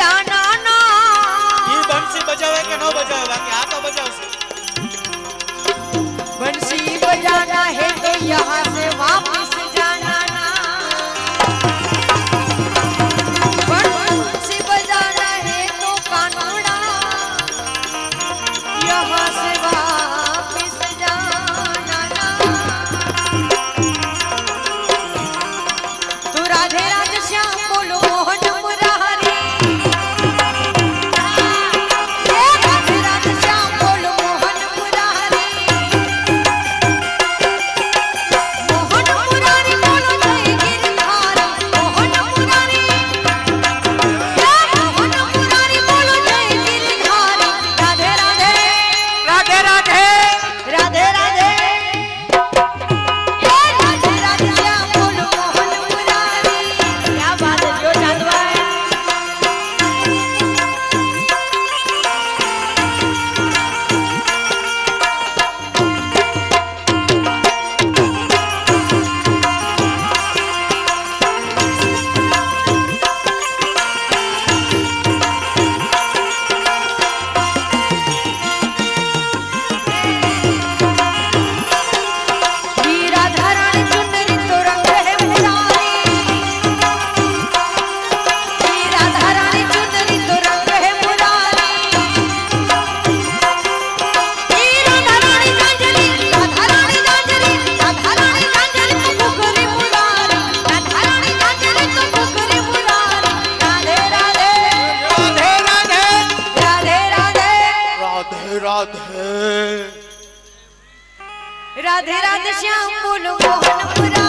बजाना ना ये बंसी बजावे के न बजावे बाकी आ तो बजावશે बंसी बजाना है तो यहाँ से वापस जाना ना बंसी बजाना है तो कानूड़ा यहाँ से वापस जाना ना तू राधे राधे श्याम बोलो मोहन मुरारी राधे राधे श्याम बोलो मोहन मुरारी मोहन मुरारी बोलो जय गिरधारी मोहन मुरारी मोहन मुरारी बोलो जय गिरधारी राधे राधे राधे राधे राधे राधे राधे राधे श्याम बोलो मोहन मुरारी क्या बात है जो चांदवा है राधा रानी चुनरी तो रंग है मुरारी राधा रानी चुनरी तो रंग है मुरारी राधा रानी जांजली राधा रानी जांजली राधा रानी जांजली तो पुकरे मुरारी राधा रानी जांजली तो पुकरे मुरारी राधे राधे राधे राधे राधे राधे राधे राधे राधे श्याम बोलो मोहन मुरारी